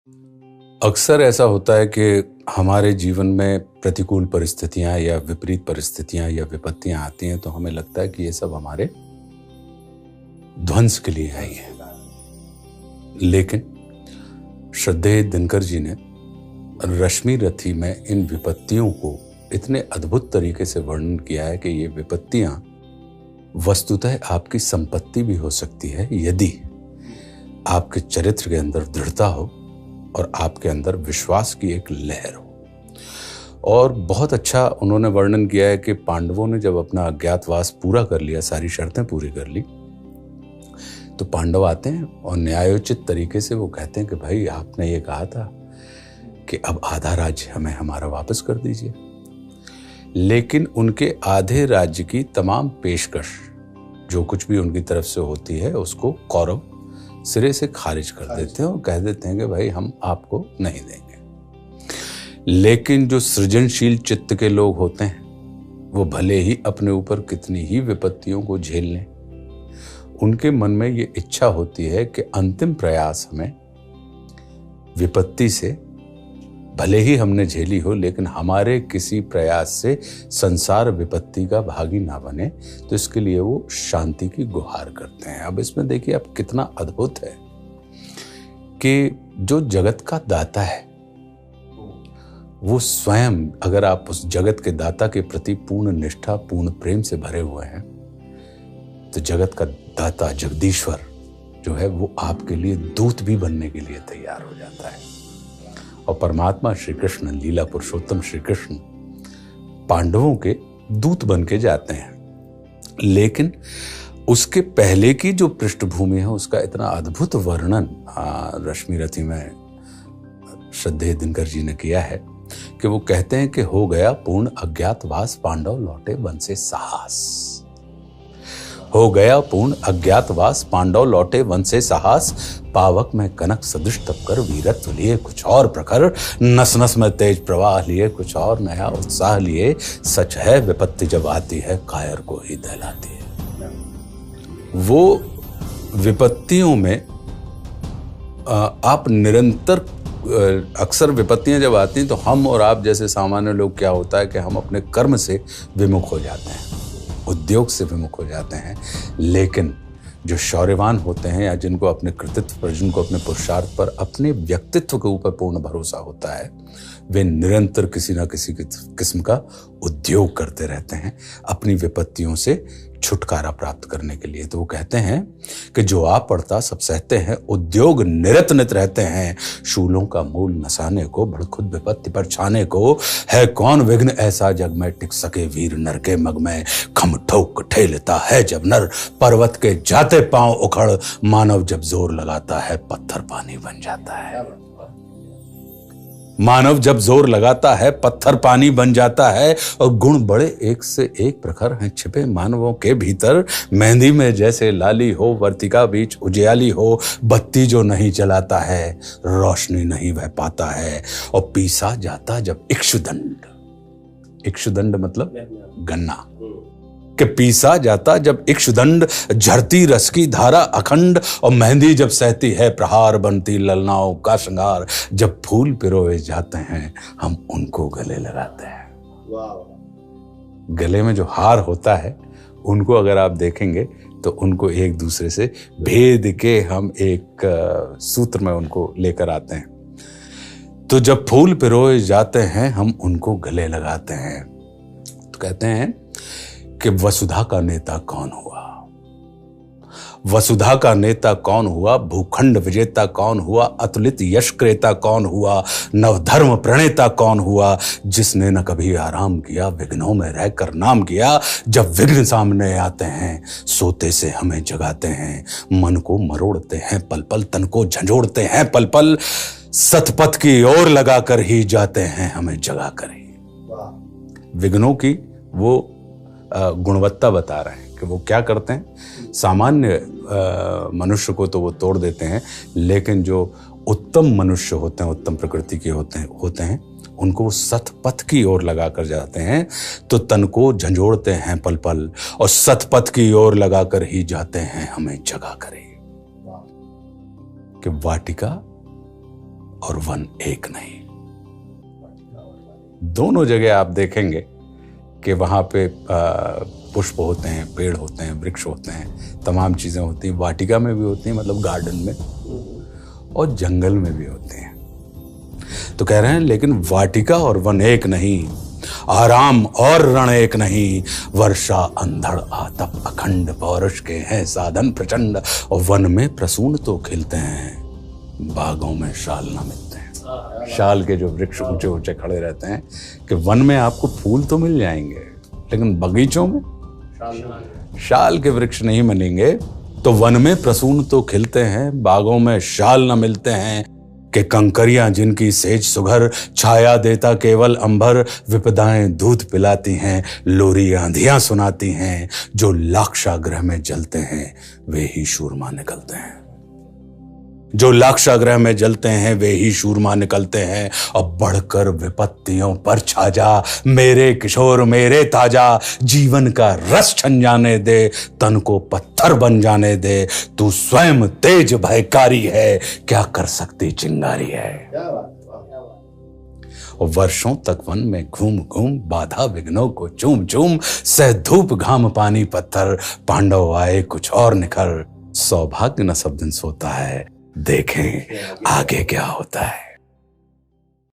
अक्सर ऐसा होता है कि हमारे जीवन में प्रतिकूल परिस्थितियां या विपरीत परिस्थितियां या विपत्तियां आती हैं तो हमें लगता है कि ये सब हमारे ध्वंस के लिए आई है। लेकिन श्रद्धेय दिनकर जी ने रश्मि रथी में इन विपत्तियों को इतने अद्भुत तरीके से वर्णन किया है कि ये विपत्तियां वस्तुतः आपकी संपत्ति भी हो सकती है यदि आपके चरित्र के अंदर दृढ़ता हो और आपके अंदर विश्वास की एक लहर हो। और बहुत अच्छा उन्होंने वर्णन किया है कि पांडवों ने जब अपना अज्ञातवास पूरा कर लिया, सारी शर्तें पूरी कर ली, तो पांडव आते हैं और न्यायोचित तरीके से वो कहते हैं कि भाई आपने ये कहा था कि अब आधा राज्य हमें हमारा वापस कर दीजिए। लेकिन उनके आधे राज्य की तमाम पेशकश जो कुछ भी उनकी तरफ से होती है उसको कौरव सिरे से खारिज कर देते हैं और कह देते हैं कि भाई हम आपको नहीं देंगे। लेकिन जो सृजनशील चित्त के लोग होते हैं वो भले ही अपने ऊपर कितनी ही विपत्तियों को झेल लें, उनके मन में ये इच्छा होती है कि अंतिम प्रयास हमें विपत्ति से भले ही हमने झेली हो लेकिन हमारे किसी प्रयास से संसार विपत्ति का भागी ना बने, तो इसके लिए वो शांति की गुहार करते हैं। अब इसमें देखिए अब कितना अद्भुत है कि जो जगत का दाता है वो स्वयं, अगर आप उस जगत के दाता के प्रति पूर्ण निष्ठा पूर्ण प्रेम से भरे हुए हैं तो जगत का दाता जगदीश्वर जो है वो आपके लिए दूत भी बनने के लिए तैयार हो जाता है। और परमात्मा श्री कृष्ण, लीला पुरुषोत्तम श्री कृष्ण पांडवों के दूत बन के जाते हैं। लेकिन उसके पहले की जो पृष्ठभूमि है उसका इतना अद्भुत वर्णन रश्मि रथी में श्रद्धेय दिनकर जी ने किया है कि वो कहते हैं कि हो गया पूर्ण अज्ञातवास, पांडव लौटे वन से साहस। हो गया पूर्ण अज्ञातवास, पांडव लौटे वन से साहस। पावक में कनक सदृश तप कर वीरत्व लिए कुछ और प्रखर, नस नस में तेज प्रवाह लिए कुछ और नया उत्साह लिए। सच है विपत्ति जब आती है कायर को ही दहलाती है। वो विपत्तियों में आप निरंतर, अक्सर विपत्तियां जब आती हैं तो हम और आप जैसे सामान्य लोग क्या होता है कि हम अपने कर्म से विमुख हो जाते हैं, उद्योग से विमुख हो जाते हैं। लेकिन जो शौर्यवान होते हैं या जिनको अपने कृतित्व पर, जिनको अपने पुरुषार्थ पर, अपने व्यक्तित्व के ऊपर पूर्ण भरोसा होता है, वे निरंतर किसी ना किसी किस्म का उद्योग करते रहते हैं अपनी विपत्तियों से छुटकारा प्राप्त करने के लिए। तो वो कहते हैं कि जो आप पड़ता सब सहते हैं, उद्योग निरत नित रहते हैं। शूलों का मूल नसाने को, बड़ खुद विपत्ति पर छाने को। है कौन विघ्न ऐसा जग में, टिक सके वीर नर के मग में। खम ठोक ठेलता है जब नर, पर्वत के जाते पांव उखड़। मानव जब जोर लगाता है पत्थर पानी बन जाता है। मानव जब जोर लगाता है पत्थर पानी बन जाता है। और गुण बड़े एक से एक प्रखर हैं छिपे मानवों के भीतर। मेहंदी में जैसे लाली हो, वर्तिका बीच उजियाली हो। बत्ती जो नहीं जलाता है रोशनी नहीं बह पाता है। और पीसा जाता जब इक्षुदंड, इक्षुदंड मतलब गन्ना, कि पीसा जाता जब इक्षुदंड। झरती रस की धारा अखंड। और मेहंदी जब सहती है प्रहार, बनती ललनाओं का श्रृंगार। जब फूल पिरोए जाते हैं हम उनको गले लगाते हैं। गले में जो हार होता है उनको अगर आप देखेंगे तो उनको एक दूसरे से भेद के हम एक सूत्र में उनको लेकर आते हैं। तो जब फूल पिरोए जाते हैं हम उनको गले लगाते हैं। तो कहते हैं कि वसुधा का नेता कौन हुआ, वसुधा का नेता कौन हुआ। भूखंड विजेता कौन हुआ, अतुलित यश क्रेता कौन हुआ। नवधर्म प्रणेता कौन हुआ, जिसने न कभी आराम किया, विघ्नों में रहकर नाम किया। जब विघ्न सामने आते हैं सोते से हमें जगाते हैं। मन को मरोड़ते हैं पल पल, तन को झंझोड़ते हैं पल पल। सतपथ की ओर लगाकर ही जाते हैं हमें जगा कर ही। विघ्नों की वो गुणवत्ता बता रहे हैं कि वो क्या करते हैं। सामान्य मनुष्य को तो वो तोड़ देते हैं, लेकिन जो उत्तम मनुष्य होते हैं, उत्तम प्रकृति के होते हैं उनको वो सतपथ की ओर लगा कर जाते हैं। तो तन को झंझोड़ते हैं पल पल और सतपथ की ओर लगाकर ही जाते हैं हमें जगा कर ही। कि वाटिका और वन एक नहीं। दोनों जगह आप देखेंगे कि वहां पे पुष्प होते हैं, पेड़ होते हैं, वृक्ष होते हैं, तमाम चीजें होती हैं। वाटिका में भी होती हैं, मतलब गार्डन में, और जंगल में भी होती हैं। तो कह रहे हैं लेकिन वाटिका और वन एक नहीं, आराम और रण एक नहीं। वर्षा अंधड़ आतप अखंड, पौरुष के हैं साधन प्रचंड। और वन में प्रसून तो खिलते हैं, बागों में शाल न मिलते हैं। शाल के जो वृक्ष ऊंचे ऊंचे खड़े रहते हैं कि वन में आपको फूल तो मिल जाएंगे, लेकिन बगीचों में शाल के वृक्ष नहीं मिलेंगे। तो वन में प्रसून तो खिलते हैं, बागों में शाल न मिलते हैं। कि कंकरियां जिनकी सेज सुघर, छाया देता केवल अंबर। विपदाएं दूध पिलाती हैं, लोरी आंधियां सुनाती हैं। जो लाक्षागृह में जलते हैं वे ही शूरमा निकलते हैं। जो लाक्षागृह में जलते हैं वे ही शूरमा निकलते हैं। अब बढ़कर विपत्तियों पर छा जा, मेरे किशोर मेरे ताजा। जीवन का रस छन जाने दे, तन को पत्थर बन जाने दे। तू स्वयं तेज भयकारी है, क्या कर सकती चिंगारी है। और वर्षों तक वन में घूम घूम, बाधा विघ्नों को चूम चूम। सह धूप घाम पानी पत्थर, पांडव आए कुछ और निखर। सौभाग्य न सब दिन सोता है, देखें आगे क्या होता है।